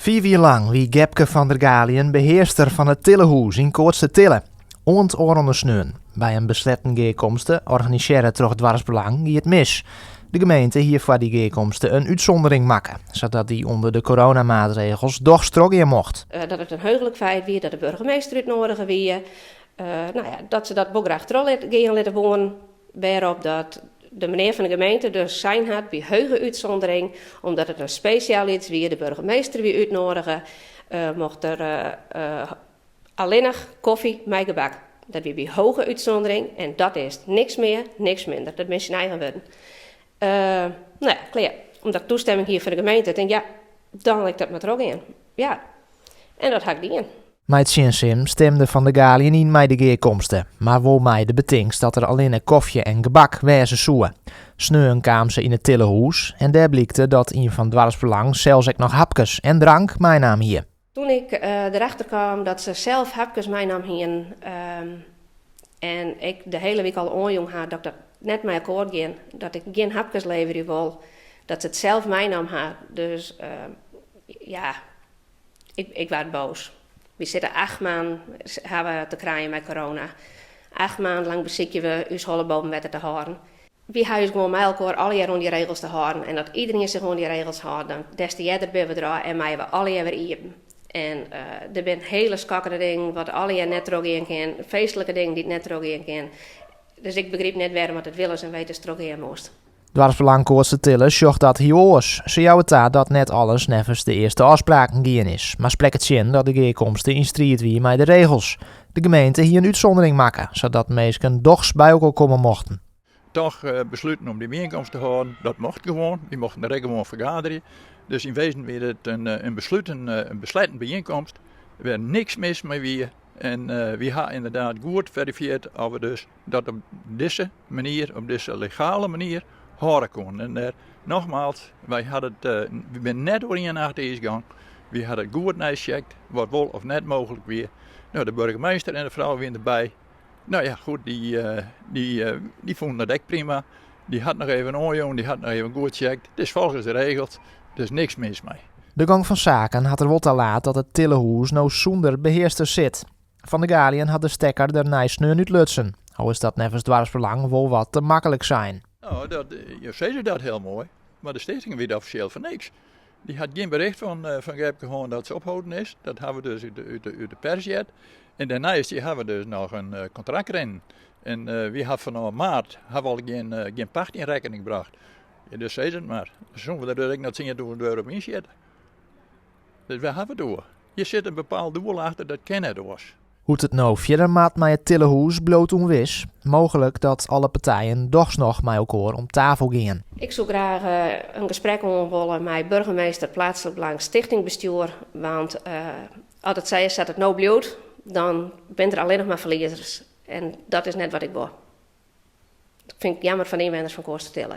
4 jaar lang wie Gepke van der Galien beheerster van het Tillehoes in Koortse Tille. Oorende sneun. Bij een besletten gekomsten organiseren toch dwarsbelang die het mis. De gemeente hier voor die gekomsten een uitzondering maken, zodat die onder de coronamaatregels toch strokken mocht. Dat het een heugelijk feit wie dat de burgemeester uitnodigen wie. Dat ze dat ook graag gaan laten wonen, waarop dat de meneer van de gemeente dus zijn had bij heuge uitzondering, omdat het een speciaal iets wie de burgemeester weer uitnodigen, mocht er alleen nog koffie met gebak. Dat weer bij hoge uitzondering en dat is niks meer, niks minder. Dat mensen eigen worden. Klaar, omdat toestemming hier van de gemeente, denk ja, dan lijkt dat maar er ook in. Ja, en dat hak die in. Met Sinsim stemde van der Galien in met de geerkomsten, maar wol mij de betingst dat er alleen een koffie en gebak wezen zoen. Sneun kwam ze in het Tillehoes en daar blikte dat in van dwarsbelang zelfs ik nog hapjes en drank mijn naam hier. Toen ik erachter kwam dat ze zelf hapjes mijn naam hier en ik de hele week al onjong had dat ik dat net met akkoord ging, dat ik geen hapjes leveren wil, dat ze het zelf mijn naam had. Dus ik werd boos. We zitten 8 maanden hebben te krijgen met corona. 8 maanden lang bezieken we ons holle bovenwetten te houden. We hebben gewoon met elkaar alle jaar rond die regels te houden. En dat iedereen zich rond die regels houdt, dan des te eerder ben we er en mij we alle jaar weer even. En er zijn hele skakkere dingen wat alle jaar net er ook in kan. Feestelijke dingen die het net er ook in kan. Dus ik begreep net waarom het willen en weten er ook in moest. Dwarsbelang Koortse Tille zocht dat hieroors. Ze jou het daar dat net alles nevens de eerste afspraken gaan is. Maar spreekt het zin dat de geerkomsten in strijd wie met de regels. De gemeente hier een uitzondering maken, zodat mensen dochs bij elkaar komen mochten. Toch besluiten om die bijeenkomst te houden, dat mocht gewoon. We mochten er gewoon vergaderen. Dus in wezen werd het een besluiten bijeenkomst. Er werd niks mis met wie. En we hebben inderdaad goed verifieerd of we dus dat op deze manier, op deze legale manier, horen kon. En nogmaals, wij zijn net door een nacht eens gegaan. We hadden het goed gecheckt, wat wel of net mogelijk weer. Nou, de burgemeester en de vrouw weer erbij. Nou ja, goed, die vonden dat ook prima. Die had nog even een oorjong, die had nog even goed gecheckt. Het is volgens de regels, dus niks mis mee. De gang van zaken had er wat te laat dat het Tillehoes nou zonder beheerster zit. Van der Galien had de stekker er na sneun uit lutsen. Al is dat nevens dwarsbelang wel wat te makkelijk zijn. Nou, je zei dat heel mooi, maar de stichting weet officieel van niks. Die had geen bericht van Gepke gewoon dat ze ophouden is. Dat hebben we dus uit de pers gehad. En daarnaast hebben we dus nog een contractrennen. En we hebben van maart al geen pacht in rekening gebracht. Ja, dus zei het maar. Soms wil ik dat €10.000 op inzetten. Dus we hebben door. Je zit een bepaald doel achter, dat kennen we. Hoe het nou verder maat met het Tillehoes bloot onwis. Mogelijk dat alle partijen dochs nog met elkaar om tafel gingen. Ik zou graag een gesprek willen met burgemeester, plaatselijk belang, stichtingbestuur. Want als het zei dat het nou bloot, dan bent er alleen nog maar verliezers. En dat is net wat ik wil. Dat vind ik jammer van inwoners van Koortse Tille.